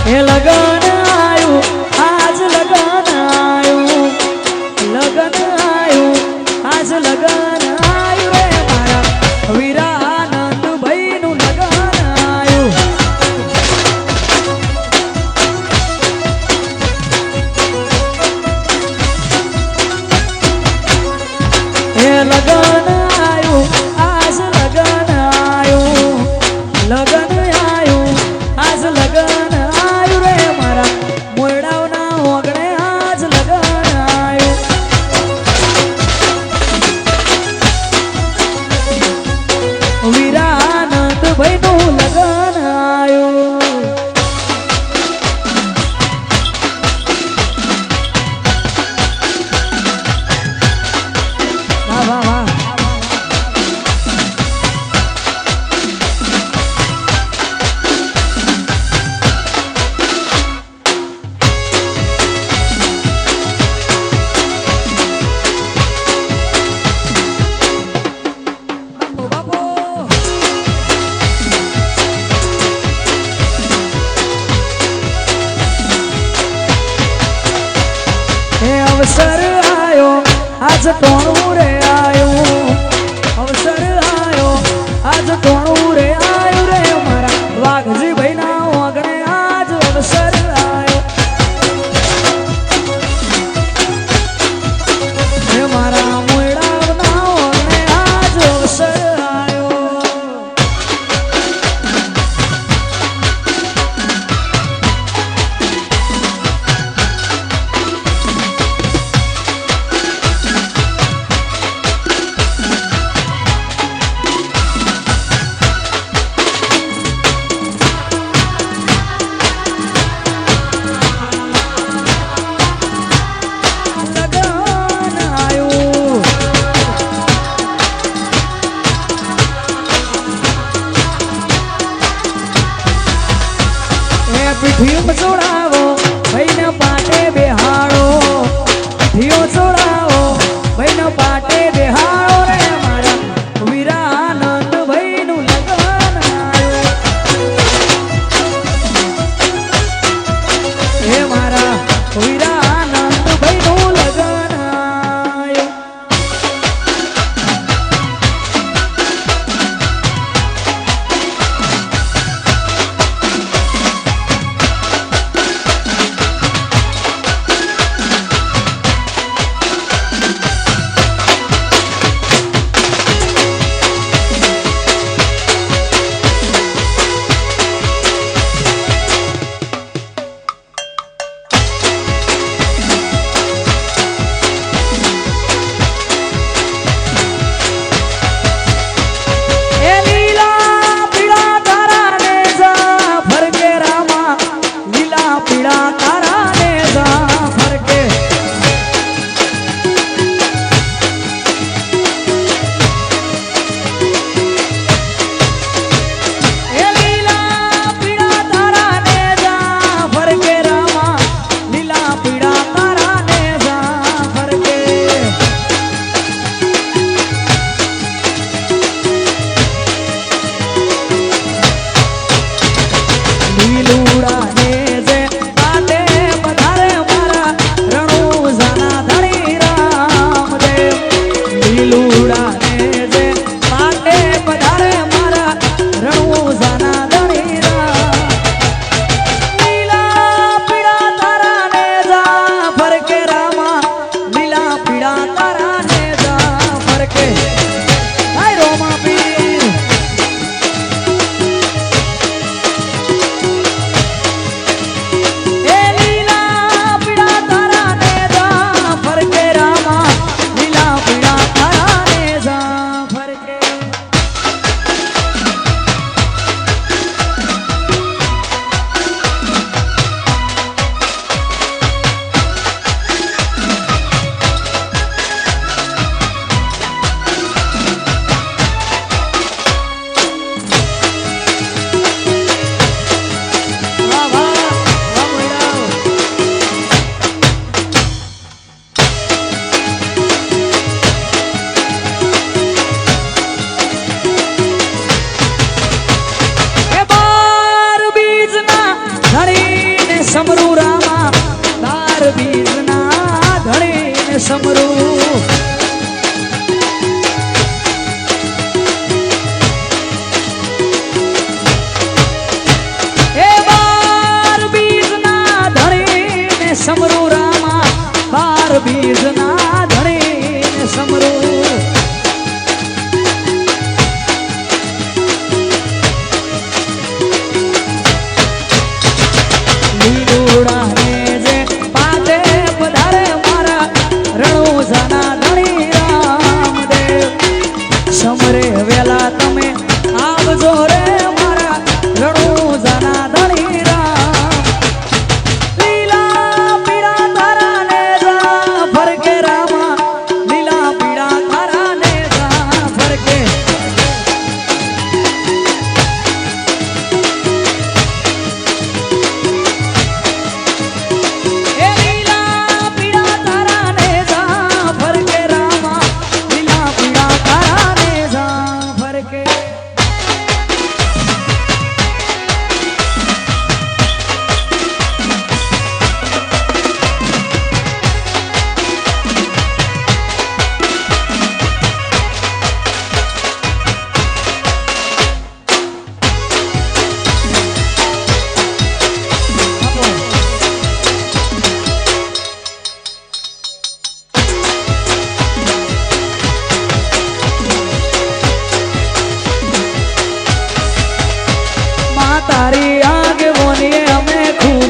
એ લગન આયું આજ લગન આયું લગન આયું આજ લગન આયું રે મારા વીરાનંદ ભાઈ નું લગન આયું એ લગન આયું આજ લગન આયું લગન આયું આજ લગન આયું રે મારા મોરડાવના ઓગણે આજ લગન આયું વીરાનંદ ભાઈ નું લગન આયું વાહ વાહ વાહ अवसर आयो आज टोणू रे आयो अवसर आयो आज टोणू रे आयो रे मारा वाघजी भाई ना ओगणे आज अवसर आयो हे मारा मोयड़ा ना ओगणे आज अवसर आयो પીઠીઓ ચોડાવો ભાઈને પાટે બેહાડો પીઠીઓ ચોડાવો ભાઈને પાટે બેહાડો રે મારા વીરાનંદ ભાઈ નું લગન આયું હે મારા વીરાનંદ ભાઈ નું લગન આયું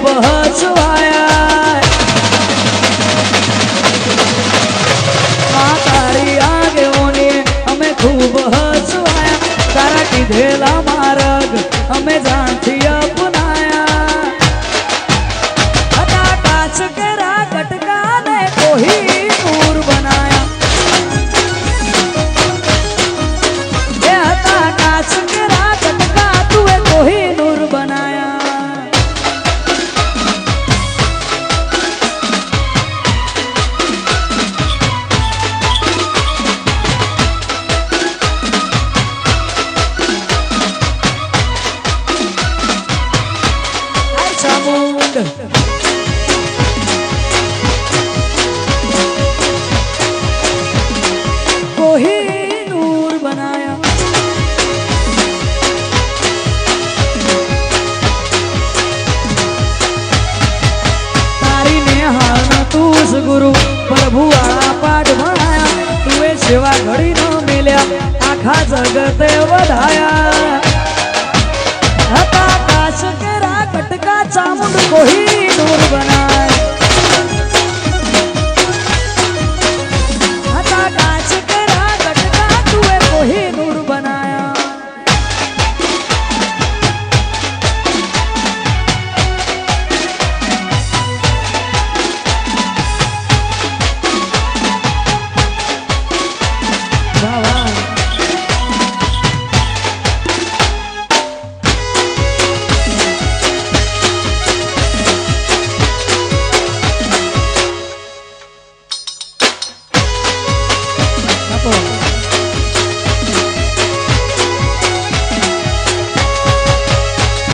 खूब हसवाया मां तारी आगे ओने हमें खूब हसवाया तारा कीधेला मार्ग हमें जानथी अपनाया हता काच केरा कटका ने कोही नूर बनाया ये हता काच केरा कटका तुए कोही नूर बनाया कोहिनूर बनाया तारी ने हाल तूस गुरु प्रभु आ पाठ भणाया तुए सेवा घड़ी न मिल्या आखा जगते वधाया हता काश केरा कटका चामुंड कोही